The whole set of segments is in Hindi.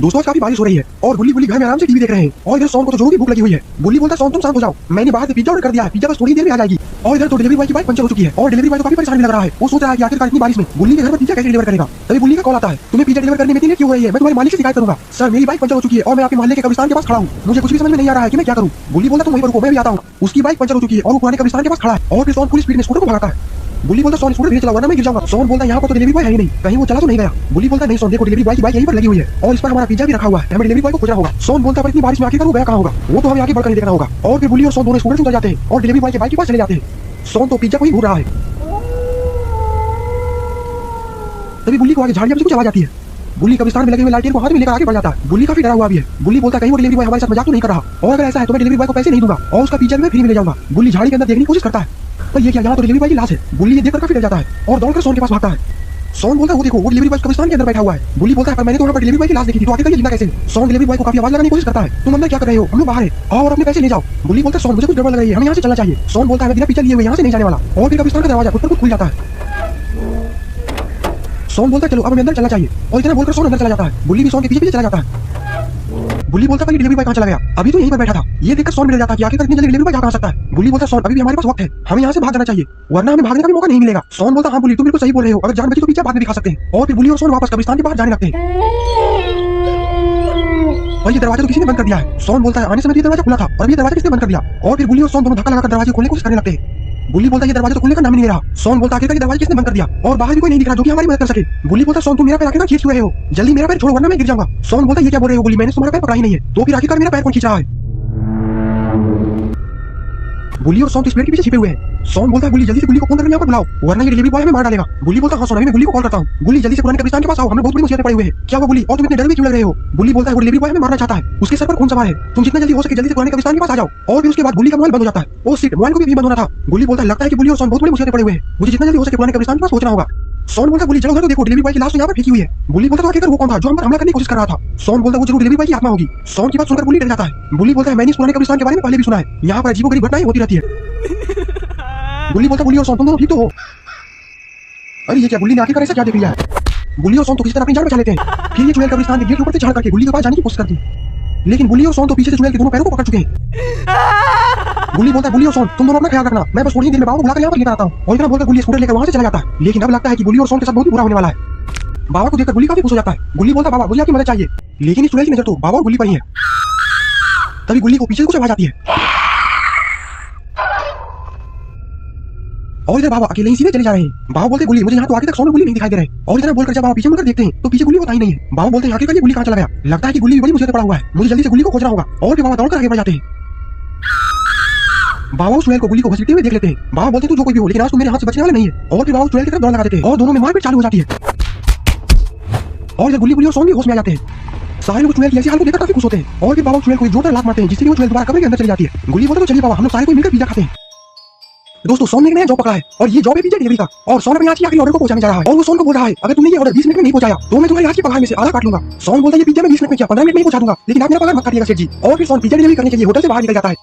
दोस्तों आज काफी बारिश हो रही है और बुल्ली बुल्ली घर में आराम से टीवी देख रहे हैं और इधर सोन को तो जोरों की भूख लगी हुई है। बुल्ली बोलता है सोन तुम शांत हो जाओ, मैंने बाहर से पिज्जा ऑर्डर कर दिया है, पिज्जा बस थोड़ी देर में आ जाएगी। और इधर तो डिलीवरी बॉय की बाइक पंचर हो चुकी है और डिलीवरी बॉय को काफी परेशानी लग रहा है। वो सोच रहा है कि आखिरकार इतनी बारिश में बुल्ली के घर पर पिज्जा कैसे डिलीवर करेगा। तभी बुल्ली का कॉल आता है, तुम्हें पिज्जा डिलीवर करने में इतनी लेट क्यों हो रही है, मैं तुम्हारे मालिक से शिकायत करूंगा। सर मेरी बाइक पंचर हो चुकी है और मैं आपके मोहल्ले के कब्रिस्तान के पास खड़ा हूँ, मुझे कुछ भी समझ में नहीं आ रहा है कि मैं क्या करूँ। बुल्ली बोलता तुम वहीं पर रुको, मैं भी आता हूँ। उसकी बाइक पंचर हो चुकी है और वो पुराने कब्रिस्तान के पास खड़ा है और फिर सोन पूरी स्पीड में स्कूटर को भगाता है। बुल्ली बोलता सोन स्कूटर धीरे चलाओ वरना मैं गिर जाऊंगा। सोन बोलता यहाँ पर तो डिलीवरी बॉय है ही नहीं, कहीं वो चला तो नहीं गया। बुल्ली बोलता नहीं सोन देखो डिलीवरी बॉय की बाइक यहीं पर लगी हुई है और इस पर हमारा पिज्जा भी रखा हुआ है, हमें डिलीवरी बॉय को खोजना होगा। सोन बोलता पर इतनी बारिश में आखिरकार वो गया कहाँ होगा, वो तो हमें आगे बढ़कर ही देखना होगा। और फिर बुल्ली और सोन दोनों स्कूटर से उतर जाते हैं और डिलीवरी बॉय के बाइक के पास चले जाते हैं। सोन तो पिज्जा को ही घूर रहा है। तभी बुल्ली को आगे झाड़ियों से कुछ आवाज आती है। बुल्ली कब्रिस्तान में लगे हुए लाइटर को हाथ में लेकर आगे बढ़ जाता है। बुल्ली काफी डरा हुआ भी है। बुल्ली बोलता कहीं वो डिलीवरी बॉय हमारे साथ मजाक तो नहीं कर रहा और अगर ऐसा है तो मैं डिलीवरी बॉय को पैसे नहीं दूंगा और उसका पिज्जा भी मैं फ्री में ले जाऊंगा। बुल्ली झाड़ी के अंदर देखने की कोशिश करता है पर ये क्या, यहाँ तो डिलीवरी बॉय की लाश है। बुल्ली ये देखकर काफी डर जाता है और दौड़कर सोन के पास भागता है। सोन बोलता है वो देखो वो डिलीवरी बॉय कब्रिस्तान के अंदर बैठा हुआ है। बुल्ली बोलता है पर मैंने तो वहाँ पर डिलीवरी बॉय की लाश देखी थी, तो आखिरकार ये जिंदा कैसे है। सोन डिलीवरी बॉय को काफी आवाज लगाने की कोशिश करता है, तुम अंदर क्या कर रहे हो, हम लोग बाहर हैं और अपने पैसे ले जाओ। बुल्ली बोलता है सोन मुझे कुछ गड़बड़ लग रही है, हमें यहाँ से चलना चाहिए। सोन बोलता है मैं बिना पिज्जा लिए हुए यहाँ से नहीं जाने वाला और फिर कब्रिस्तान का दरवाजा खुद पर खुद खुल जाता है। सोन बोलता है चलो अब हमें अंदर चलना चाहिए और इतना बोलकर सोन अंदर चला जाता है। बुल्ली भी सोन के पीछे पीछे चला जाता है। बुल्ली बोलता है डिलीवरी बॉय कहाँ चला गया, अभी तो यहीं पर बैठा था। ये देखकर सोन मिल जाता है कि आखिरकार इतनी जल्दी डिलीवरी बॉय जा सकता है। बुल्ली बोलता है सोन अभी भी हमारे पास वक्त है, हमें यहाँ से भाग जाना चाहिए वरना हमें भागने का भी मौका नहीं मिलेगा। सोन बोलता हाँ बुल्ली तुम बिल्कुल सही बोल रहे हो, अगर जान बची तो पिज्जा बाद में भी खा सकते हैं। और फिर बुल्ली और सोन वापस कब्रिस्तान के बाहर जाने लगते हैं और ये दरवाजा तो किसी ने बंद कर दिया है। सोन बोलता है आने समय ये दरवाजा खुला था और ये दरवाजा किसने बंद कर दिया। और फिर बुल्ली और सोन दोनों धक्का लगाकर दरवाजे खोलने की कोशिश करने लगते हैं। बुल्ली बोलता है ये दरवाजा तो खुलने का नाम ही नहीं ले रहा। सोन बोलता है आखिरकार ये दरवाजा किसने बंद कर दिया और बाहर भी कोई नहीं दिख रहा जो कि हमारी मदद कर सके। बुल्ली बोलता है सोन तुम मेरा पैर आखिरकार खींच रहे हो, जल्दी मेरा पैर छोड़ो वरना मैं गिर जाऊंगा। सोन बोलता है ये क्या बोल रहे हो बुल्ली, मैंने तुम्हारा पैर पकड़ा ही नहीं है, तो फिर आखिरकार मेरा पैर कौन खींच रहा है। बुल्ली और सोन तो इस पेड़ के पीछे छिपे हुए हैं। सोन बोलता है बुल्ली जल्दी से बुल्ली को फोन करके यहाँ पर बुलाओ वरना ये डिलीवरी बॉय हमें मार डालेगा। बुल्ली बोलता है हाँ सोन अभी मैं बुल्ली को कॉल करता हूँ। बुल्ली जल्दी से पुराने कब्रिस्तान के पास आओ, हमें बहुत बड़ी मुसीबत में पड़े हुए हैं। क्या हुआ बुल्ली और तुम इतने डर में क्यों लग रहे हो। बुल्ली बोलता है वो डिलीवरी बॉय हमें मारना चाहता है, उसके सर पर खून सवार है, तुम जितना जल्दी हो सके जल्दी से पुराने कब्रिस्तान के पास आ जाओ। और फिर उसके बाद बुल्ली का मोबाइल बंद हो जाता है। वो सीट मोबाइल को भी बंद होना था। बुल्ली बोलता है लगता है कि बुल्ली और सोन बहुत बड़ी मुसीबत में पड़े हुए हैं, मुझे जितना जल्दी हो सके पुराने कब्रिस्तान के पास पहुंचना होगा। सोन बोलता है बुल्ली चलो उधर तो देखो डिलीवरी बॉय की लाश तो यहाँ पर फेंकी हुई है। बुल्ली बोलता है आखिरकार वो कौन था जो हम पर हमला करने की कोशिश कर रहा था। सोन बोलता है वो जरूर डिलीवरी बॉय की आत्मा होगी। सोन की बात सुनकर बुल्ली डर जाता है। बुल्ली बोलता है मैंने इस पुराने कब्रिस्तान के बारे में पहले भी सुना है, यहाँ पर अजीबोगरीब घटनाएं होती रहती है। बुल्ली बोलता बुल्ली और सोन तुम दोनों ठीक तो हो। अरे ये क्या बुल्ली ने आखिरकार ऐसा क्या देख लिया है। बुल्ली और सोन तो किसी तरह अपनी जान बचा लेते हैं। फिर ये चुड़ैल कब्रिस्तान के गेट के ऊपर से चढ़ करके बुल्ली के पास जाने की कोशिश करती है लेकिन बुल्ली और सोन तो पीछे से चुड़ैल के दोनों पैरों को पकड़ चुके हैं। बुल्ली बोलता है बुल्ली और सोन तुम दोनों अपना ख्याल रखना, मैं बस थोड़ी ही देर में बाबा को बुलाकर यहाँ पर लेकर आता हूँ। और इतना बोलकर बुल्ली स्कूटर लेकर वहाँ से चला जाता है। लेकिन अब लगता है कि बुल्ली और सोन के साथ बहुत ही बुरा होने वाला है। बाबा को देखकर बुल्ली काफी खुश हो जाता है। बुल्ली बोलता बाबा मुझे आपकी मदद चाहिए, लेकिन इस चुड़ैल की नजर तो बाबा और बुल्ली पर ही है। तभी बुल्ली को पीछे कुछ आवाज आती है और इधर बाबा अकेले ही सीधे चले जा रहे हैं। बाबा बोलते बुल्ली मुझे यहाँ तो आगे तक सोन और बुल्ली नहीं दिखाई दे रहे और इतना बोलकर जब बाबा पीछे मुड़कर देखते हैं तो पीछे बुल्ली होता ही नहीं है। बाबा बोलते हैं आखिरकार ये बुल्ली कहाँ चला गया, लगता है कि बुल्ली बड़ी मुसीबत में पड़ा हुआ है, मुझे जल्दी से बुल्ली को खोजना होगा। और फिर बाबा दौड़कर आगे बढ़ जाते हैं। बाबा उस चुड़ैल को बुल्ली को घसीटते हुए देख लेते हैं। बाबा बोलते तू जो कोई भी हो लेकिन आज तुम मेरे हाथ से बचने वाले नहीं है। और फिर बाबा उस चुड़ैल की तरफ दौड़ लगा देते हैं और दोनों में मारपीट चालू हो जाती है और इधर बुल्ली और सोन भी होश में आ जाते हैं। सारे लोग चुड़ैल की ऐसी हालत को देखकर काफी खुश होते हैं और फिर बाबा चुड़ैल को जोरदार लात मारते हैं जिससे वो चुड़ैल दोबारा कमरे के अंदर चली जाती है। बुल्ली बोलता तो चलिए बाबा हम लोग सारे कोई मिलकर पिज्जा खाते हैं। दोस्तों सोन ने एक नया जॉब पकड़ा है और ये जॉब है पिज्जा डिलीवरी का और सोन अपने आज की आखिरी ऑर्डर को पहुंचाने जा रहा है और वो सोन को बोल रहा है अगर तुमने ये ऑर्डर 20 मिनट में नहीं पहुंचाया तो मैं तुम्हारी आज की पगार में से आधा काट लूंगा। सोन बोलता है ये पिज्जा मैं 20 मिनट में क्या 15 मिनट में ही पहुंचा दूंगा लेकिन आप मेरा पगार मत काटिएगा सेठ जी। और फिर सोन पिज्जा डिलीवरी करने के लिए होटल से बाहर निकल जाता है।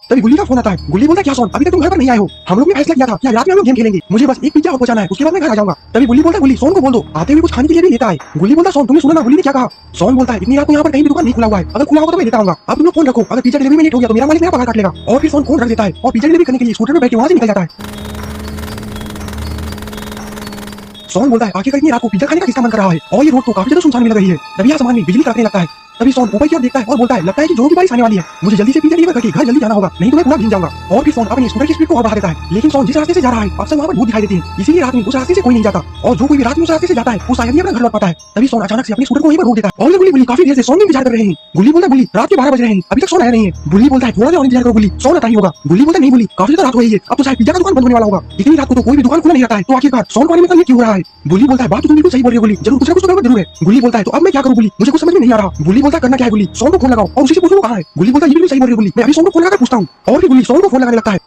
तभी बुल्ली का फोन आता है। बुल्ली बोलता है क्या सोन अभी तक तुम घर पर नहीं आए हो, हम लोग ने फैसला किया था कि रात में हम लोग गेम खेलेंगे, मुझे बस एक पिज्जा और पहुंचाना है उसके बाद मैं घर आ जाऊंगा। तभी बुल्ली बोलता है बुल्ली सोन को बोल दो आते हुए कुछ खाने के लिए भी लेता है। बुल्ली बोलता है सोन तुमने सुना ना बुल्ली ने क्या कहा। सोन बोलता है इतनी रात को यहाँ पर कहीं भी दुकान नहीं खुला हुआ है, अगर खुला होगा तो मैं लेता आऊंगा, अब तुम लोग फोन रखो, अगर पिज्जा डिलीवरी में लेट हो गया तो मेरा मालिक मेरा पगार काट लेगा। और फिर सोन फोन रख देता है और पिज्जा डिलीवरी करने के लिए स्कूटर में बैठ के वहां से निकल जाता है। सोन बोलता है आखिरकार इतनी रात को पिज्जा खाने का किसका मन कर रहा है और ये रोड तो काफी ज्यादा सुनसान लग रही है। तभी आसमान में बिजली कड़कने लगता है। तभी सोन ऊपर की ओर देखता है और बोलता है लगता है कि जोरों की बारिश आने वाली है, मुझे जल्दी से पिज्जा डिलीवर करके घर जल्दी जाना होगा नहीं तो मैं पूरा भीग जाऊंगा। और फिर सोन अपनी स्कूटर की स्पीड को और बढ़ा देता है लेकिन सोन जिस रास्ते से जा रहा है अक्सर वहाँ पर भूत दिखाई देती है, इसीलिए रात में उस रास्ते से कोई नहीं जाता और जो कोई भी रात में उस रास्ते से जाता है वो शायद ही अपना घर लौट पाता है। तभी सोन अचानक से अपनी स्कूटर को वहीं पर रोक देता है और बुल्ली काफी देर से सोन में इंतजार कर रहे हैं। बुल्ली बोलता है बुल्ली रात के 12 बज रहे हैं अभी तक सोन आया नहीं है। बुल्ली बोलता है थोड़ा देर और इंतजार करो बुल्ली सोन आता ही होगा। बुल्ली बोलता है नहीं बुल्ली काफी रात हो गई है अब तो शायद पिज्जा का दुकान बंद होने वाला होगा, इतनी रात को तो कोई भी दुकान खुला नहीं रहता है तो आखिरकार सोन को आने में कल क्यों हो रहा है। बुल्ली बोलता है बात तो तुम बिल्कुल सही बोल रहे हो बुल्ली, जरूर कुछ ना कुछ तो जरूर है। बुल्ली बोलता है तो अब मैं क्या करूं बुल्ली, मुझे कुछ समझ में नहीं आ रहा। बुल्ली बोलता है करना क्या है बुल्ली, सोन को फोन लगाओ और उसी से पूछो वो कहां है। बुल्ली बोलता है ये बिल्कुल सही बोल रही हो बुल्ली, मैं अभी सोन को फोन लगाकर पूछता हूं। और फिर बुल्ली सोन को फोन लगाने लगता है।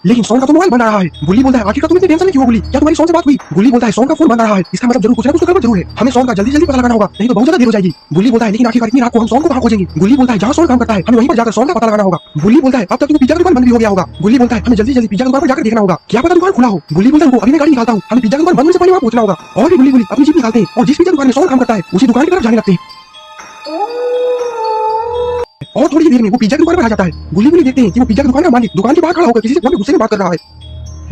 लेकिन सोन का तो मोबाइल बंद आ रहा है। गुल्ली बोलता है आखिर तुम इतनी टेंशन में क्यों हो गुल्ली, क्या तुम्हारी सोन से बात हुई? गुल्ली बोलता है सोन का फोन बंद आ रहा है, इसका मतलब जरूर कुछ ना कुछ गड़बड़ जरूर है, हमें सोन का जल्दी जल्दी पता लगाना होगा, नहीं तो बहुत ज्यादा देर हो जाएगी। गुल्ली बोलता है लेकिन आखिरकार इतनी रात को हम सोन को कहां खोजेंगे? गुल्ली बोलता है जहां सोन काम करता है हमें वहीं पर जाकर सोन का पता लगाना होगा। गुल्ली बोलता है अब तक तो पिज्जा का दुकान बंद भी हो गया होगा। गुल्ली बोलता है हमें जल्दी जल्दी पिज्जा की दुकान पर जाकर देखना होगा, क्या पता दुकान खुला हो। गुल्ली बोलता है अभी मैं गाड़ी निकालता हूँ, हमें पिज्जा की दुकान बंद होने से पहले वहां पहुंचना होगा। और भी गुल्ली अपनी जीप निकालते हैं और जिस पिज्जा दुकान में सोन काम करता है उसी दुकान की तरफ जाने लगते हैं। और थोड़ी देर में वो पिज्जा की दुकान पर आ जाता है। गुल्ली देखते हैं कि वो पिज्जा की दुकान का मालिक दुकान के बाहर खड़ा होकर किसी से फोन पे गुस्से में बात कर रहा है।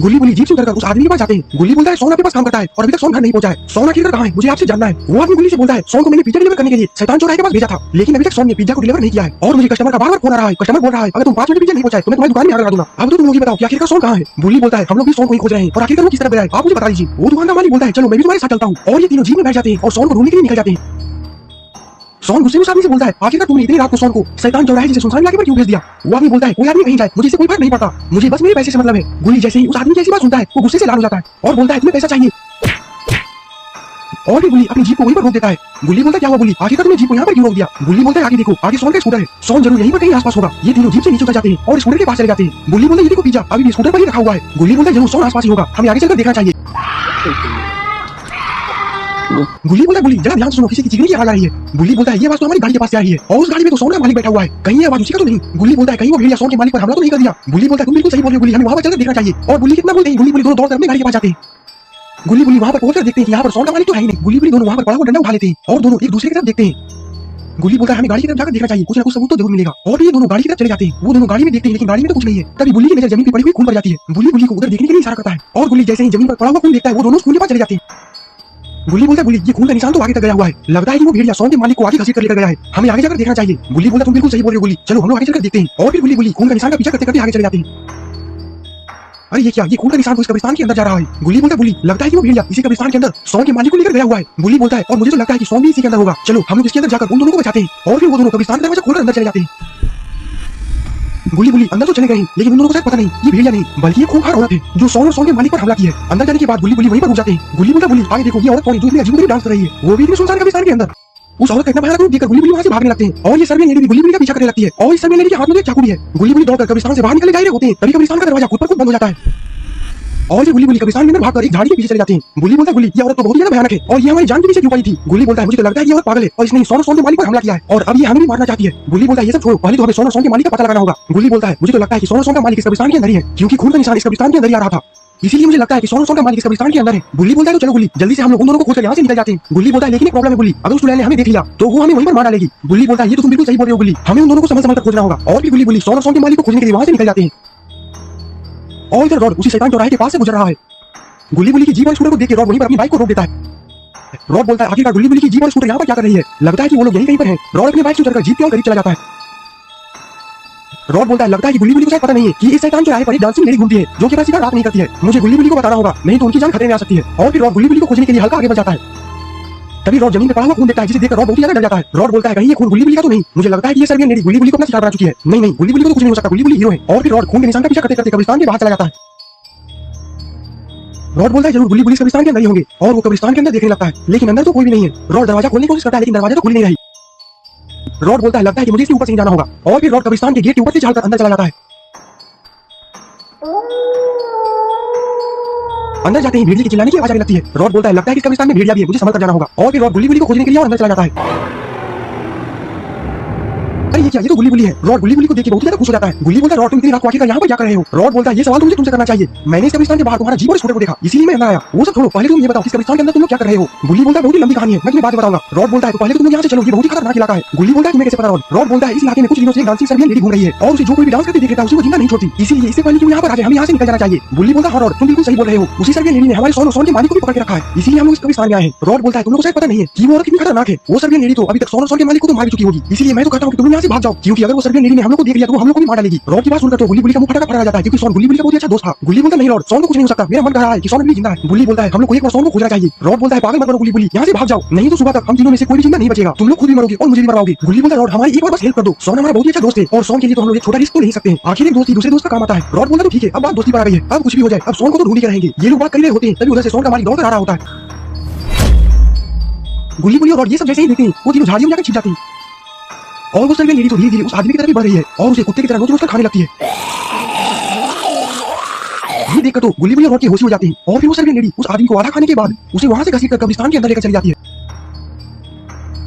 गुल्ली जीप से उतरकर उस आदमी के पास जाते हैं। गुल्ली बोलता है सोन आपके पास काम करता है और अभी तक सोन घर नहीं पहुंचा है, सोन आखिर कहाँ है मुझे आपसे जानना है। वो आदमी गुल्ली से बोलता है सोन को मैंने पिज्जा डिलीवर करने के लिए शैतान चौराहे के पास भेजा था, लेकिन अभी तक सोन ने पिज्जा को डिलीवर नहीं किया है और मुझे कस्टमर का बार-बार फोन आ रहा है। कस्टमर बोल रहा है अगर तुम 5 मिनट पिज्जा नहीं पहुंचाए तो मैं तुम्हारी दुकान में आग लगा दूंगा। अब तो तुम लोग ही बताओ कि आखिर सोन कहाँ है? गुल्ली बोलता है हम लोग भी सोन को ही खोज रहे हैं और आखिर वो किस तरह गया है आप मुझे बता दीजिए। वो दुकान का मालिक बोलता है चलो मैं भी तुम्हारे साथ चलता हूँ और ये तीनों जीप में बैठ जाते हैं और सोन को ढूंढने के लिए निकल जाते हैं। सोन गुस्से में आदमी से बोलता है आखिरकार तुमने इतनी रात को सोन को शैतान चौराहे जैसे सुनसान इलाके पर क्यों भेज दिया? वो आदमी बोलता है कोई आदमी कहीं जाए मुझे इससे कोई फर्क नहीं पड़ता, मुझे बस मेरे पैसे से मतलब है। गुल्ली जैसे ही उस आदमी की ऐसी बात सुनता है वो गुस्से से लाल हो जाता है और बोलता है तुम्हें पैसा चाहिए और फिर गुल्ली अपनी जीप को वहीं पर रोक देता है। गुल्ली बोलता है क्या हुआ गुल्ली, आखिरकार तुमने जीप को यहाँ पर क्यों रोक दिया? गुल्ली बोलता है आगे देखो आगे सोन का स्कूटर है, सोन जरूर यहीं पर कहीं आसपास होगा। ये तीनों जीप से नीचे उतर जाते हैं और स्कूटर के पास चले जाते हैं। गुल्ली बोलता है ये देखो पिज्जा अभी भी स्कूटर पर ही रखा हुआ है। गुल्ली बोलता है जरूर सोन आसपास ही होगा, हमें आगे चलकर देखना चाहिए। गुल्ली बोलता है गुल्ली जरा ध्यान सुनो किसी की चीखने की आवाज आ रही है। गुल्ली बोलता है ये आवाज तो हमारी गाड़ी के पास से आ रही है और उस गाड़ी में तो सोन का मालिक बैठा हुआ है, कहीं ये आवाज उसी का तो नहीं? गुल्ली बोलता है कहीं वो भेड़िया सोन के मालिक पर हमला तो नहीं कर दिया? गुल्ली बोलता है तुम बिल्कुल सही बोल रहे हो गुल्ली, हमें वहां पर चलकर देखना चाहिए। और गुल्ली कितना बोलते हैं गुल्ली दोनों दौड़ कर अपनी गाड़ी के पास जाते हैं। गुल्ली वहां पर पहुंचकर देखते हैं कि यहाँ पर सोन का मालिक तो है ही नहीं। गुल्ली दोनों वहां पर पड़ा हुआ डंडा उठा लेते हैं और दोनों एक दूसरे की तरफ देखते हैं। गुल्ली बोलता है हमें गाड़ी की तरफ जाकर देखना चाहिए, कुछ ना कुछ सबूत तो जरूर मिलेगा। और ये दोनों गाड़ी की तरफ चले जाते हैं। वो दोनों गाड़ी में देखते हैं लेकिन गाड़ी में तो कुछ नहीं है। तभी गुल्ली की नजर जमीन पर पड़ी हुई खून पर जाती है। गुल्ली को उधर देखने के लिए इशारा करता है और गुल्ली जैसे ही जमीन पर पड़ा हुआ खून देखता है वो दोनों खून के पास चले जाते हैं। गुल्ली बोलता है गुल्ली ये खून का निशान तो आगे तक गया हुआ है, लगता है कि वो भेड़िया सोन के मालिक को आगे घसीट कर लेकर गया है, हमें आगे जाकर देखना चाहिए। गुल्ली बोलता तुम बिल्कुल सही बोल रहे हो गुल्ली, चलो हम लोग आगे चलकर देखते हैं। और फिर गुल्ली खून का निशान का पीछा करते करते आगे चले जाते हैं। अरे ये क्या, ये खून का निशान तो इस कब्रिस्तान के अंदर जा रहा है। गुल्ली बोलता है गुल्ली लगता है कि वो भेड़िया इसी कब्रिस्तान के अंदर सोन के मालिक को लेकर गया हुआ है। गुल्ली बोलता है और मुझे तो लगता है कि सोन भी इसी के अंदर होगा, चलो हम लोग इसके अंदर जाकर उन दोनों को बचाते हैं। और फिर वो दोनों कब्रिस्तान का दरवाजा खोलकर अंदर चले जाते हैं। गुल्ली अंदर तो चले गए लेकिन उन दोनों को शायद पता नहीं ये भेड़िया नहीं बल्कि ये खूंखार औरत है जो सोन और सोन के मालिक पर हमला की है। अंदर जाने के बाद गुल्ली वहीं पर रुक जाते हैं। गुल्ली बोलता आगे देखो ये औरत कौन है जो इतनी अजीब डांस कर रही है, वो भी इतनी सुनसान कब्रिस्तान के अंदर। उस औरत का इतना भयानक रूप देखकर गुल्ली वहां से भागने लगते हैं और ये सर्बियन लेडी भी गुल्ली का पीछा करने लगती है और इस सर्बियन लेडी के हाथ में एक चाकू भी है। गुल्ली दौड़कर कब्रिस्तान से बाहर निकले जा रहे होते हैं तभी कब्रिस्तान का दरवाजा खुद पर खुद बंद हो जाता है और ये गुल्ली कब्रिस्तान के अंदर भागकर एक झाड़ी के पीछे चले जाते हैं। गुल्ली बोलता है गुल्ली ये औरत तो बहुत ज्यादा भयानक है और ये हमारी जान के पीछे क्यों पड़ी थी? गुल्ली बोलता है मुझे तो लगता है ये औरत पागल है और इसने सोन के मालिक पर हमला किया है और अब ये हमें भी मारना चाहती है। गुल्ली बोलता है ये सब छोड़ो, पहले तो हमें सोन के मालिक का पता लगाना होगा। गुल्ली बोलता है मुझे तो लगता है कि सोन का मालिक इस कब्रिस्तान के अंदर ही है क्योंकि खून का निशान इस कब्रिस्तान के अंदर ही आ रहा था, इसीलिए मुझे लगता है कि सोन का मालिक इस कब्रिस्तान के अंदर है। गुल्ली बोलता है तो चलो गुल्ली जल्दी से हम लोग उन दोनों को खोजकर यहाँ से निकल जाते हैं। गुल्ली बोलता है लेकिन एक प्रॉब्लम है गुल्ली, अगर उस चुड़ैल ने हमें देख लिया तो वो हमें वहीं पर मार डालेगी। गुल्ली बोलता है ये तो तुम बिल्कुल सही बोल रहे हो गुल्ली, हमें उन दोनों को समझ कर खोजना होगा। और भी गुल्ली सोन के मालिक को खोजने के लिए वहां से निकल जाते हैं और इधर रॉड उसी शैतान चौराहे के पास से गुजर रहा है। गुल्ली की जीप और स्कूटर को देख के रॉड वहीं पर अपनी बाइक को रोक देता है। रॉड बोलता है आखिरकार गुल्ली की जीप और स्कूटर यहाँ पर क्या कर रही है, लगता है कि वो लोग यहीं कहीं पर हैं। रॉड अपनी बाइक से उतरकर जीप के और करीब चला जाता है। रॉड बोलता है लगता है कि गुल्ली को शायद पता नहीं है कि इस शैतान चौराहे पर एक डांसिंग लेडी घूमती है जो कि रात नहीं करती है, मुझे गुल्ली को बताना होगा नहीं तो उनकी जान खतरे में आ सकती है। और फिर रॉड गुल्ली को खोजने के लिए हल्का आगे बढ़ जाता है। तभी रॉड जमीन पर पड़ा हुआ खून देखता है जिसे देखकर रॉड बहुत ज्यादा डर जाता है। रॉड बोलता है कहीं ये खून गुल्ली का तो नहीं, मुझे लगता है कि ये सर्बियन लेडी गुल्ली को अपना शिकार बना चुकी है। नहीं गुल्ली को तो कुछ नहीं हो सकता, गुल्ली हीरो है। और फिर रॉड खून के निशान का पीछा करते करते कब्रिस्तान के बाहर चला जाता है। रॉड बोलता है जरूर गुल्ली कब्रिस्तान के अंदर ही होंगे और वो कब्रिस्तान के अंदर देखने लगता है लेकिन अंदर तो कोई भी नहीं है। रॉड दरवाजा खोलने की कोशिश करता है लेकिन दरवाजा तो खुल नहीं रही। रॉड बोलता है लगता है कि मुझे इसके ऊपर से जाना होगा और फिर रॉड कब्रिस्तान के गेट के ऊपर से चलकर अंदर चला जाता है। अंदर जाते ही भेड़िया की चिल्लाने की आवाज आने लगती है। रॉड बोलता है लगता है कि कब्रिस्तान में भेड़िया भी है, मुझे संभल कर जाना होगा। और फिर रॉड गुल्ली को खोजने के लिए अंदर चला जाता है। अरे ये क्या, ये तो गुल्ली है। रॉड गुल्ली को देख के बहुत ज्यादा खुश हो जाता है। गुल्ली बोलता है रॉड तुम इतनी रात को आखिर यहाँ पर क्या कर रहे हो? रॉड बोलता है ये सवाल मुझे तुमसे करना चाहिए, मैंने इस कब्रिस्तान के बाहर तुम्हारा जीप और स्कूटर को देखा इसीलिए मैं अंदर आया। वो सब छोड़ो, पहले तुम ये बताओ इस कब्रिस्तान के अंदर तुम लोग क्या कर रहे हो? गुल्ली बोलता है बहुत ही लंबी कहानी है, मैं तुम्हें बाद बताऊंगा। रॉड बोलता है तो पहले तुम यहाँ से चलो, ये बहुत ही खतरनाक इलाका है। गुल्ली बोलता है तुम्हें कैसे पता? रॉड बोलता है इस इलाके में कुछ दिनों से डांसिंग सर्बियन लेडी घूम रही है और उसे जो कोई भी डांस करते देख लेता है उसे वो जिंदा नहीं छोड़ती, इसीलिए इससे पहले तुम यहाँ पर आ जाए हमें यहाँ से निकल जाना चाहिए। गुल्ली बोलता है रॉड तुम बिल्कुल सही बोल रहे हो, उसी सर्बियन लेडी ने हमारे सोन के मालिक को भी पकड़ के रखा है, इसीलिए हम लोग इस कब्रिस्तान में आए हैं। रॉड बोलता है तुम लोग को शायद पता नहीं है कि वो औरत कितनी खतरनाक है, वो सर्बियन लेडी तो अभी तक सोन के मालिक को तो मार चुकी होगी, इसीलिए मैं तो कहता हूँ कि तुम यहाँ से भाग जाओ क्योंकि अगर वो सर्बियन लेडी ने हम लोग को देख लिया तो हम लोग को भी मार डालेगी। रॉड की बात सुनकर तो गुल्ली का मुंह फटा जाता है क्योंकि सोन गुल्ली का बहुत अच्छा दोस्त था। गुल्ली बोलता नहीं रॉड सोन को कुछ नहीं हो सकता, मेरा मन कर रहा है कि सोन भी जिंदा है। गुल्ली बोलता है हम लोग को एक बार सोन को खोजना चाहिए। रॉड बोलता है पागल मत बनो गुल्ली, यहाँ से भाग जाओ नहीं तो सुबह तक हम तीनों में से कोई भी जिंदा नहीं बचेगा, तुम लोग खुद भी मरोगे और मुझे भी मरवाओगे। गुल्ली बोलता है रॉड हमारी एक बार बस हेल्प कर दो, सोन हमारा बहुत ही अच्छा दोस्त है और सोन के लिए तो हम लोग एक छोटा रिस्क तो नहीं सकते हैं, आखिर एक दोस्त ही दूसरे दोस्त का काम आता है। रॉड बोलता तो ठीक है अब बात दोस्ती पर आ गई है, अब कुछ भी हो जाए अब सोन को तो ढूंढ के रहेंगे। ये लोग बात कर रहे होते हैं तभी उधर से सोन का मालिक दौड़ कर आ रहा होता है। गुल्ली और रॉड ये सब जैसे ही देखते हैं वो तीनों झाड़ियों में जाकर छिप जाती है और वो सर्बियन लेडी तो धीरे धीरे उस आदमी की तरफ बढ़ रही है और उसे कुत्ते की तरह नोच नोच कर खाने लगती है। देखकर तो गुल्ली बुल्ली रोड की होशी हो जाती है और फिर वो सर्वियन लेडी उस आदमी को आधा खाने के बाद उसे वहां से घसीटकर कब्रिस्तान के अंदर लेकर चली जाती है।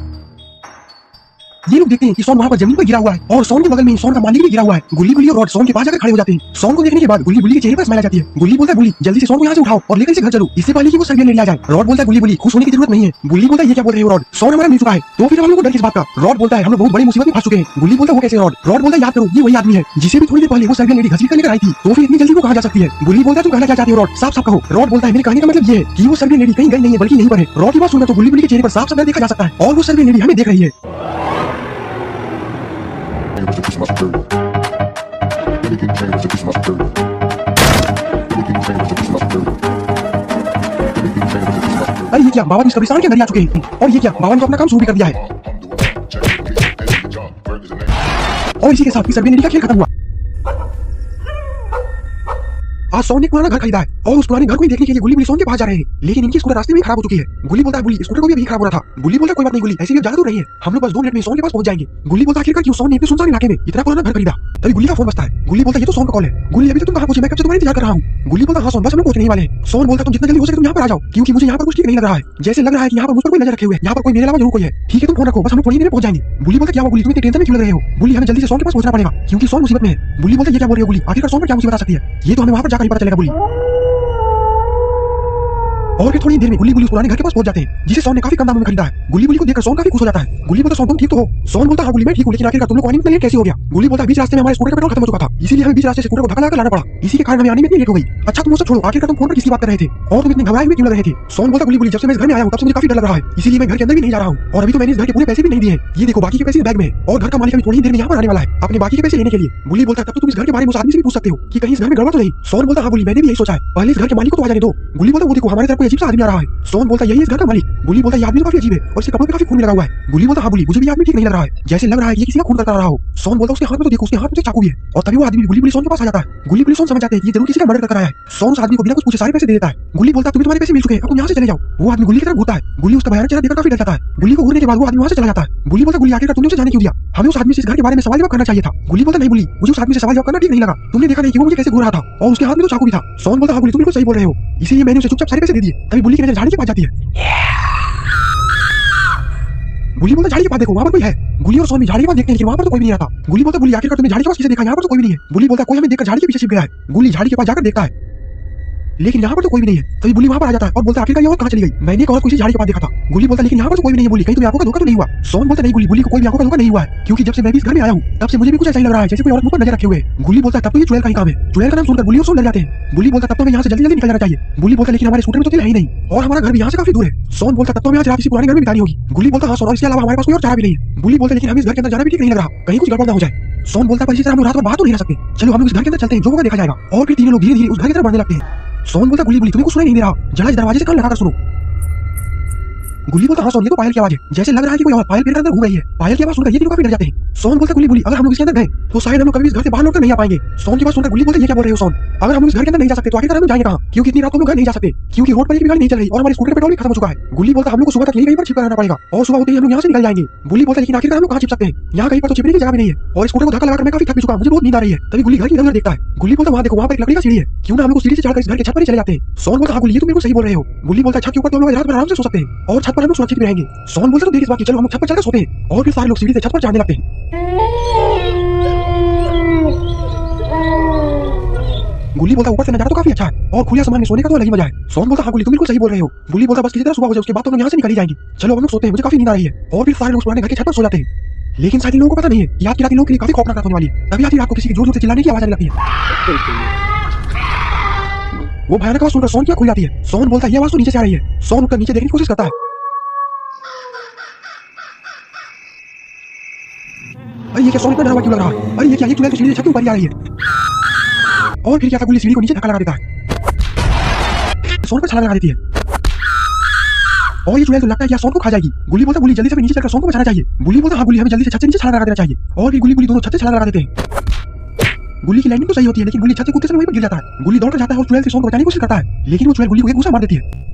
ये लोग देखते हैं कि सोन वहां पर जमीन पर गिरा हुआ है और सोन के बगल में सोन का मालिक भी गिरा हुआ है। गुल्ली बुल्ली और रॉड सोन के पास जाकर खड़े हो जाते हैं। सोन को देखने के बाद गुल्ली बुल्ली के चेहरे पर स्माइल आ जाती है। गुल्ली बोलता है गुल्ली जल्दी से सोन को यहाँ से उठाओ और लेकर इसे घर चलो, इससे पहले कि वो सर्वियन लेडी आ जाए। रॉड बोलता है गुल्ली बुल्ली खुश होने की जरूरत नहीं है। गुल्ली बोलता है ये क्या बोल रहे हो रॉड, सोन हमारा मिल चुका है तो फिर हम लोग को डर किस बात का। रॉड बोलता है हम लोग बहुत बड़ी मुसीबत में फंस चुके हैं। गुल्ली बोलता है वो कैसे रॉड। रॉड बोलता है याद करो ये वही आदमी है जिसे भी थोड़ी देर पहले वो सर्वियन लेडी घसीट कर लेकर आई थी, तो फिर इतनी जल्दी वो कहाँ जा सकती है। गुल्ली बोलता है तुम कहना क्या चाहते हो रॉड, साफ साफ कहो। रॉड बोलता है मेरे कहने का मतलब ये है कि वो सर्वियन लेडी कहीं गई नहीं है बल्कि यहीं पर है। रॉड की बात सुनकर तो गुल्ली बुल्ली के चेहरे पर साफ साफ देखा जा सकता है और वो सर्वियन लेडी हमें देख रही है। अरे ये क्या, बाबा इस कब्रिस्तान के अंदर आ चुके हैं और ये क्या, बाबा ने तो अपना काम शुरू भी कर दिया है और इसी के साथ सर्वियन लेडी का खेल खत्म हुआ। आज सोन ने एक पुराना घर खरीदा है और उस पुराने घर को देखने के लिए गुल्ली बुल्ली सोन के पास जा रहे हैं, लेकिन इनकी स्कूटर रास्ते में खराब हो चुकी है। गुल्ली बोलता है बुल्ली स्कूटर को भी अभी खराब हो रहा था। गुल्ली बोलता है कोई बात नहीं गुल्ली, ऐसे भी ज्यादा दूर नहीं है, हम लोग बस 2 मिनट में सोन के पास पहुंच जाएंगे। गुल्ली बोलता है आखिरकार क्यों सोन ने इतने सुनसान इलाके में इतना पुराना घर खरीदा। तभी गुल्ली का फोन बजता है। गुल्ली बोलता है ये तो सोन का कॉल है। गुल्ली अभी तक तुम कहां पहुंचे, मैं कब से तुम्हारे इंतजार कर रहा हूं। गुल्ली बोलता है हां सोन बस हम लोग पहुंचने ही वाले हैं। सोन बोलता है तुम जितना जल्दी हो सके तुम यहां पर आ जाओ क्योंकि मुझे यहां पर कुछ ठीक नहीं लग रहा है, जैसे लग रहा है कि यहां पर मुझ पर कोई नजर रखे हुए है, यहां पर कोई मेरे अलावा जरूर कोई है। ठीक है तुम फोन रखो बस हम थोड़ी देर में पहुंच जाएंगे। गुल्ली बोलता है क्या हुआ गुल्ली तुम इतनी टेंशन में क्यों लग रहे हो। गुल्ली हमें जल्दी से सोन के पास पहुंचना पड़ेगा क्योंकि सोन मुसीबत में है। गुल्ली बोलता है ये क्या बोल रहे हो गुल्ली, आखिरकार सोन पर क्या मुसीबत आ सकती है, ये तो हमें वहां पर जाकर ही पता चलेगा गुल्ली। और फिर थोड़ी देर में गुल्ली बुल्ली पुराने घर के पास पहुंच जाते हैं जिसे सोन ने काफी कम दामों में खरीदा है। गुल्ली बुल्ली को देखकर सोन काफी खुश हो जाता है। गुल्ली बोलता है सोन तुम ठीक तो हो। सोन बोलता है हाँ गुल्ली मैं ठीक हूं, लेकिन आखिरकार तुम लोग को आने में इतना लेट कैसे हो गया। गुल्ली बोलता है बीच रास्ते में हमारे स्कूटर का पेट्रोल खत्म हो चुका था, इसीलिए हमें बीच रास्ते से स्कूटर को धक्का लगाकर लाना पड़ा, इसी के कारण हमें आने में इतनी लेट हो गई। अच्छा तुम वो सब छोड़ो, आखिरकार तुम फोन पर किसकी बात कर रहे थे और तुम इतने घबराए हुए क्यों लग रहे थे। सोन बोलता है गुल्ली बुल्ली जब से मैं इस घर में आया हूं तब से मुझे काफी डर लग रहा है, इसीलिए मैं घर के अंदर भी नहीं जा रहा हूं और अभी तो मैंने इस घर के पूरे पैसे भी नहीं दिए हैं। ये देखो बाकी के पैसे बैग में है और घर का मालिक अभी थोड़ी ही देर में यहाँ पर आने वाला है अपने बाकी के पैसे लेने के लिए। गुल्ली बोलता है तब तो तुम इस घर के बारे में उस आदमी से भी पूछ सकते हो कि कहीं इस घर में गड़बड़ तो नहीं। सोन बोलता है हाँ गुल्ली मैंने भी यही सोचा है, पहले इस घर के मालिक को तो आ जाने दो। गुल्ली बोलता है वो देखो हमारे तरफ कोई अजीब सा आदमी आ रहा है। सोन बोलता है यही इस घर का मालिक। गुल्ली बोलता है ये आदमी तो काफी अजीब है और इसके कपड़ों पे काफी खून लगा हुआ है। गुल्ली बोलता है हाँ गुल्ली मुझे भी आदमी ठीक नहीं लग रहा है, जैसे लग रहा है ये किसी का खून करता रहा हो। सोन बोलता है उसके हाथ में तो देखो उसके हाथ में चाकू भी है और तभी वो आदमी गुल्ली बुल्ली सोन के पास आ जाता है। गुल्ली बुल्ली सोन समझ जाते हैं ये जरूर किसी का मर्डर कर रहा है। सोन उस आदमी को बिना कुछ पूछे सारे पैसे दे देता है। गुल्ली बोलता है तुम्हें तुम्हारे पैसे मिल चुके हैं अब तुम यहाँ से चले जाओ। वो आदमी गुल्ली की तरफ घूरता है। गुल्ली उसका भयानक चेहरा देखकर काफी डर जाता है। गुल्ली को घूरने के बाद वो आदमी वहाँ से चला जाता है। गुल्ली बोलता है गुल्ली आखिरकार तुमने उसे जाने क्यों दिया, हमें उस आदमी से इस घर के बारे में सवाल जवाब करना चाहिए था। गुल्ली बोलता नहीं गुल्ली मुझे उस आदमी से सवाल जवाब करना ठीक नहीं लगा, तुमने देखा नहीं कि वो मुझे कैसे घूर रहा था और उसके हाथ में तो चाकू भी था। सोन बोलता है गुल्ली तुम बिल्कुल सही बोल रहे हो, इसीलिए मैंने उसे चुपचाप सारे पैसे दे दिए। तभी गुल्ली की नजर झाड़ी के पास जाती है। गुल्ली बोलता झाड़ी के पास देखो वहाँ पर कोई है। गुल्ली और सोन भी झाड़ी के पास देखते हैं लेकिन वहाँ पर तो कोई भी नहीं आता। गुल्ली बोलता गुल्ली आखिरकार तुमने झाड़ी के पास किसे देखा, यहाँ पर तो कोई भी नहीं है। गुल्ली बोलता कोई हमें देखकर झाड़ी के पीछे छिप गया है। गुल्ली झाड़ी के पास जाकर देखता है लेकिन यहाँ पर तो कोई भी नहीं है। तभी गुल्ली वहाँ पर आ जाता है और बोलता है आखिरकार ये और कहाँ चली गई, मैंने एक और किसी झाड़ी के पास देखा था। गुल्ली बोलता लेकिन यहाँ पर तो कोई भी नहीं है, बोली कहीं तुम्हें आंखों का धोखा तो नहीं हुआ। सोन बोलता नहीं गुल्ली गुल्ली को कोई भी आंखों का धोखा नहीं हुआ है क्योंकि जब से मैं भी इस घर में आया हूँ तब से मुझे भी कुछ ऐसा ही लग रहा है जैसे कोई और मुझ पर नजर रखे हुए। गुल्ली बोलता तब तो ये चुड़ैल का ही काम है। चुड़ैल का नाम सुनकर गुल्ली और सोन डर जाते हैं। गुल्ली बोलता तब तो हमें यहाँ से जल्दी जल्दी निकल जाना चाहिए। गुल्ली बोलता लेकिन हमारे स्कूटर में तो तेल है ही नहीं और हमारा घर भी यहाँ से काफी दूर है। सोन बोलता तब तो हमें आज रात इसी पुराने घर में बितानी होगी। गुल्ली बोलता हाँ सोन इसके अलावा हमारे पास कोई और चारा भी नहीं है। गुल्ली बोलता लेकिन हमें इस घर के अंदर जाना भी ठीक नहीं लग रहा, कहीं कुछ गड़बड़ ना हो जाए। सोन बोलता पर इसी तरह हम रात भर बाहर तो नहीं रह सकते, चलो हम लोग इस घर के अंदर चलते हैं जो होगा देखा जाएगा। और फिर तीनों लोग धीरे धीरे उस घर की तरफ बढ़ने लगते हैं। सोन बोलता गुल्ली बुल्ली तुम्हें कुछ सुनाई नहीं दे रहा, जरा इस दरवाजे से कान लगाकर सुनो। गुल्ली बोलता हाँ सोन ये तो पायल की आवाज है, जैसे लग रहा है कि कोई और पायल पेड़ के अंदर घूम रही है। पायल की आवाज सुनकर ये तीनों काफी डर जाते हैं। सोन बोलता गुल्ली बुल्ली अगर हम लोग इसके अंदर गए तो शायद हम लोग कभी इस घर से बाहर लौटकर नहीं आ पाएंगे। सोन की बात सुनकर गुल्ली बोलता ये क्या बोल रहे हो सोन, अगर हम इस घर के अंदर नहीं जा सकते तो आखिरकार हम जाएंगे कहाँ, क्योंकि इतनी रात को हम लोग घर नहीं जा सकते क्योंकि रोड पर एक भी गाड़ी नहीं चल रही और हमारे स्कूटर पेट्रोल भी खत्म हो चुका है। गुल्ली बोलता हम लोग को सुबह तक यहीं कहीं पर छिपकर रहना पड़ेगा और सुबह होते ही हम लोग यहाँ से निकल जाएंगे। गुल्ली बोलता लेकिन आखिरकार हम लोग कहाँ छिप सकते हैं, यहाँ कहीं पर तो छिपने की जगह भी नहीं है और स्कूटर को धक्का लगाकर मैं काफी थक भी चुका, मुझे बहुत नींद आ रही है। तभी गुल्ली घर की इधर देखता है। गुल्ली बोलता वहाँ देखो वहाँ पर एक लकड़ी का सीढ़ी है, क्यों ना हम लोग सीढ़ी से चढ़कर इस घर के छत पर ही चले जाते हैं। सोन बोलता हाँ गुल्ली ये तुम बिल्कुल सही बोल रहे हो। गुल्ली बोलता छत के ऊपर तो हम लोग रात भर आराम से सो सकते हैं और छत पर हम लोग सुरक्षित भी रहेंगे। सोन बोलता तो देर इस बात की, चलो हम छत पर चलकर सोते हैं। और फिर सारे लोग सीढ़ी से छत पर चढ़ने लगते हैं। गुल्ली बोलता ऊपर से नजारा तो काफी अच्छा है और खुले आसमान में सोने का तो अलग ही मजा है। सोन बोलता हाँ गुल्ली तुम बिल्कुल सही बोल रहे हो। गुल्ली बोलता बस किसी तरह सुबह हो जाए उसके बाद तो हम यहाँ से निकल ही जाएंगे, चलो हम लोग सोते हैं, मुझे काफी नींद आ रही है। और फिर सारे लोग पुराने घर के छत पर सो जाते हैं। लेकिन शायद इन लोगों को पता नहीं है कि आज की रात इन लोगों के लिए काफी खौफनाक रात होने वाली है। तभी आधी रात को किसी की जोर जोर से चिल्लाने की आवाज आने लगती है। वो भयानक आवाज सुनकर सोन की आंख खुल जाती है। सोन बोलता है ये आवाज तो नीचे से आ रही है। सोन उठकर नीचे देखने की कोशिश करता है। अरे ये क्या सोन इतना डरा हुआ क्यों लग रहा है, अरे ये क्या ये चुड़ैल तो सीढ़ी से छत के ऊपर ही आ रही है। और फिर क्या था गुल्ली सीढ़ी को नीचे धक्का लगा देता है, सोन पर छलांग लगा देती है और ये चुड़ैल तो लगता है कि सोन को खा जाएगी। गुल्ली बोलता गुल्ली जल्दी से नीचे चलकर सोन को बचाना चाहिए। गुल्ली बोलता हाँ गुल्ली हमें जल्दी से छत से नीचे छलांग लगा देना चाहिए। और फिर गुल्ली गुल्ली दोनों छत से छलांग लगा देते हैं। गुल्ली की लैंडिंग तो सही होती है लेकिन गुल्ली छत से कूदते समय वहीं पर गिर जाता है। गुल्ली दौड़कर जाता है और चुड़ैल से सोन को बचाने की कोशिश करता है लेकिन वो चुड़ैल गुल्ली को एक घूसा मार देती है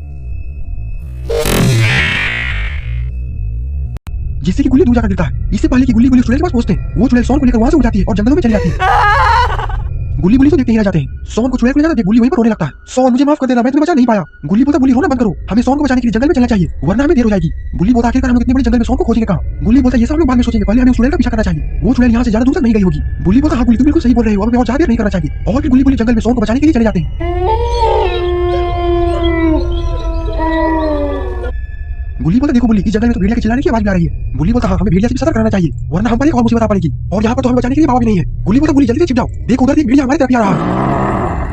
जिससे कि गुल्ली दूर जाकर गिरता है। इससे पहले कि गुल्ली चुड़ैल के पास पहुंचते हैं वो चुड़ैल सोन को लेकर वहां से उड़ जाती है और जंगलों में चली जाती है। गुल्ली बुल्ली तो देखते ही रह जाते हैं। सोन को चुड़ैल को ले जाता है, गुल्ली वहीं पर रोने लगता है। सोन मुझे माफ कर देना, मैं तुम्हें बचा नहीं पाया। गुल्ली बोलता गुल्ली रोना बंद करो, हमें सोन को बचाने के लिए जंगल में चलना चाहिए वरना हमें देर हो जाएगी। गुल्ली बोलता आखिरकार हम इतने बड़े जंगल में सोन को खोजेंगे कहाँ? गुल्ली बोलता ये सब हम लोग बाद में सोचेंगे, पहले हमें उस चुड़ैल का पीछा करना चाहिए। वो चुड़ैल यहाँ से ज्यादा दूर तक नहीं गई होगी। गुल्ली बोलता हाँ गुल्ली तुम बिल्कुल सही बोल रहे हो, अब हमें और ज्यादा देर नहीं करना चाहिए। और फिर गुल्ली बुल्ली जंगल में सोन को बचाने के लिए चले जाते हैं। गुल्ली बोलता देखो बुल्ली, इस जंगल में तो भेड़िया के चिल्लाने की आवाज भी आ रही है। गुल्ली बोलता हाँ हमें भेड़िया से भी सतर्क रहना चाहिए वरना हम पर एक और मुसीबत आ पड़ेगी और यहाँ पर तो हमें बचाने के लिए बाबा भी नहीं है। गुल्ली बोलता गुल्ली जल्दी से छिप जाओ, देखो उधर एक भेड़िया हमारी तरफ आ रहा है।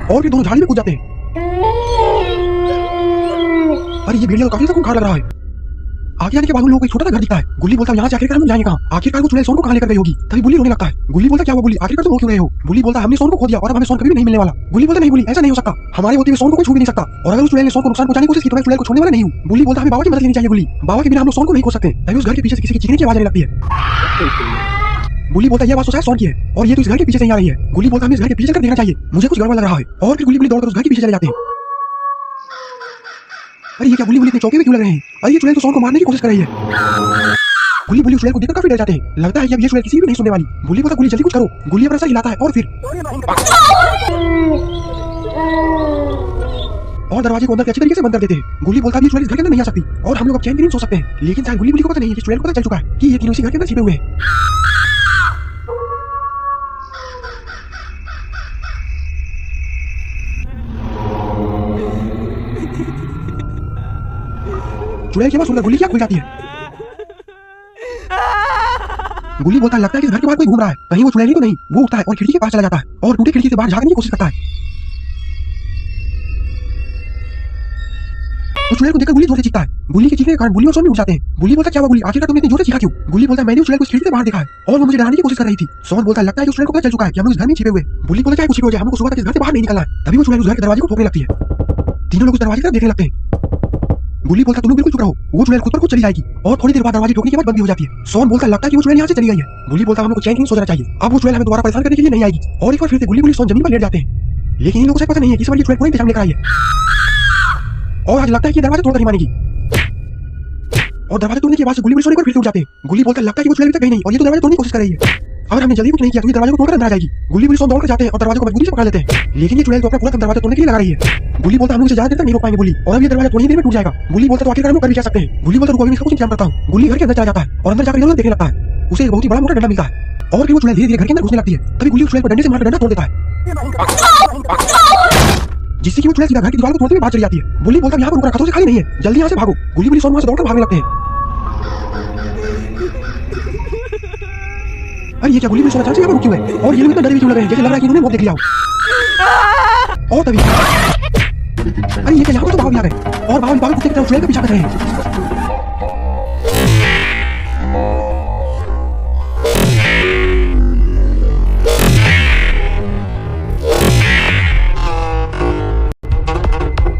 और फिर दोनों झाड़ी में कूद जाते हैं। अरे ये भेड़िया तो काफी खूंखार लग रहा है। आगे आने के बाद उन लोगों को एक छोटा सा घर दिखता है। गुल्ली बोलता यहाँ से आखिरकार हम जाएंगे कहाँ? आखिरकार वो चुड़ैल सोन को कहाँ लेकर गई होगी? तभी बुल्ली रोने लगता है। गुल्ली बोलता क्या हुआ बुल्ली, आखिरकार तुम रो क्यों रहे हो? बुल्ली बोलता हमने सोन को खो दिया और अब हमें सोन कभी भी नहीं मिलने वाला। गुल्ली बोलता नहीं बुल्ली, ऐसा नहीं हो सकता, हमारे होते हुए सोन को कोई छू भी नहीं सकता और अगर उस चुड़ैल ने सोन को नुकसान पहुंचाने की कोशिश की तो मैं चुड़ैल को छोड़ने वाला नहीं हूँ। बुल्ली बोलता हमें बाबा की मदद लेनी चाहिए गुल्ली, बाबा के बिना हम लोग सोन को नहीं खो सकते। तभी उस घर के पीछे से किसी की चीखने की आवाज आने लगती है। गुल्ली बोलता ये बात तो शायद सोन की है और ये तो इस घर के पीछे से ही आ रही है। गुल्ली बोलता हमें इस घर के पीछे चलकर देखना चाहिए, मुझे कुछ गड़बड़ लग रहा है। और फिर गुल्ली बुल्ली दौड़कर उस घर के पीछे चले जाते हैं। अरे ये क्या बुल्ली बुल्ली इतने चौके में क्यों लग रहे हैं? अरे ये चुड़ैल तो सोन को मारने की कोशिश कर रही है। गुल्ली बुल्ली चुड़ैल को देखकर काफी डर जाते हैं, लगता है कि अब ये चुड़ैल किसी भी नहीं सुनने वाली। गुल्ली बोलता गुल्ली जल्दी कुछ करो। गुल्ली अपना सर हिलाता है और फिर और दरवाजे को अंदर अच्छी तरीके से बंद कर देते हैं। गुल्ली बोलता है ये चुड़ैल इस घर के अंदर नहीं आ सकती और हम लोग अब चैन की नींद सो सकते हैं। लेकिन शायद गुल्ली बुल्ली को पता नहीं है कि चुड़ैल को पता चल चुका है कि ये तीनों इसी घर के अंदर छिपे हुए हैं। चुड़ैल की आवाज सुनकर गुल्ली की आंख खुल जाती है। गुल्ली बोलता है लगता है कि इस घर के बाहर कोई घूम रहा है, कहीं वो चुड़ैल ही तो नहीं। वो उठता है और खिड़की के पास चला जाता है और टूटी खिड़की से बाहर झांकने की कोशिश करता है। तो चुड़ैल को देखकर गुल्ली जोर से चीखता है। गुल्ली के चीखने के कारण गुल्ली और सोन भी उठ जाते हैं। गुल्ली बोलता क्या हुआ गुल्ली, आखिरकार तुमने इतनी जोर से चीखा क्यों? गुल्ली बोलता मैंने उस चुड़ैल को इस खिड़की से बाहर देखा है और वो मुझे डराने की कोशिश कर रही थी। सोन बोलता लगता है कि उस चुड़ैल को पता चल चुका है कि हम लोग इस घर में छिपे हुए। गुल्ली बोलता चाहे कुछ भी हो जाए हमको सुबह तक इस घर से बाहर नहीं निकलना है। तभी वो चुड़ैल उस घर के दरवाजे को ठोकने लगती है। तीनों लोग उस दरवाजे की तरफ देखने लगते हैं। गुल्ली बोलता तुम लोग बिल्कुल चुप रहो, वो चुड़ैल खुद पर खुद चली जाएगी और थोड़ी देर बाद दरवाजे ठोकने की आवाज बंद भी हो जाती है। सोन बोलता लगता है कि वो चुड़ैल यहाँ से चली गई है। गुल्ली बोलता हम लोग को चैन की नींद सो जाना चाहिए, अब वो चुड़ैल हमें दोबारा परेशान करने के लिए नहीं आएगी। और एक बार फिर से गुल्ली बुल्ली सोन जमीन पर लेट जाते हैं। लेकिन इन लोगों को पता नहीं है कि इस बार ये चुड़ैल पूरे इंतजाम लेकर आई है और आज लगता है कि दरवाजा तोड़कर ही मानेगी। और दरवाजा तोड़ने के बाद गुल्ली बुल्ली सोने पर फिर से उठ जाते हैं। गुल्ली बोलता लगता है कि वो चुड़ैल अभी तक गई नहीं और ये तो दरवाजा तोड़ने की कोशिश कर रही है। अगर हमने जल्दी कुछ नहीं किया तो ये दरवाजे को तोड़कर अंदर आ जाएगी। गुल्ली बुल्ली सोन दौड़कर जाते हैं और दरवाजे को मजबूती से पकड़ लेते हैं। लेकिन ये चुड़ैल तो अपना पूरा दरवाजा तोड़ने के लिए लगा रही है। गुल्ली बोलता हम लोग ज्यादा देर तक नहीं रोक पाएंगे गुल्ली और अब ये दरवाजा थोड़ी देर में टूट जाएगा। गुल्ली बोलता तो आखिरकार हम लोग कर भी जा सकते हैं। गुल्ली बोलता रुको अभी इसका कुछ इंतजाम करता हूँ। गुल्ली घर के अंदर चला जाता है और अंदर जाकर इधर देखने लगता है। उसे एक बहुत ही बड़ा मोटा डंडा मिलता है और फिर वो चुड़ैल धीरे धीरे घर के अंदर घुसने लगती है। तभी गुल्ली उस चुड़ैल को डंडे से मारकर डंडा तोड़ देता है जिससे कि वो चुड़ैल सीधा घर की दीवार को तोड़ते हुए बाहर चली जाती है। गुल्ली बोलता यहाँ पर ऊपर खतरों से खाली नहीं है, जल्दी यहाँ से भागो। गुल्ली बुल्ली सोन वहां से दौड़कर भागने लगते हैं। अरे ये क्या गुल्ली बुल्ली सोन अचानक से यहाँ पर रुकी हुई है और ये लोग इतना डरे हुए क्यों लग रहे हैं जैसे लग रहा है कि इन्होंने मौत देख लिया हो। और तभी अरे ये क्या यहाँ पर तो बाबा भी आ गए और बाबा कुत्ते की तरह चुड़ैल का पीछा कर रहे हैं।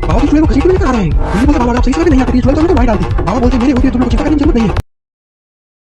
बाबा की चुड़ैल को घसीटने लेकर आ रहे हैं। गुल्ली बोलता बाबा आप सही समय पे नहीं आते, चुड़ैल तो हमने मार डालती। बाबा बोलते मेरे होते तुम लोग चिंता करने की जरूरत नहीं है।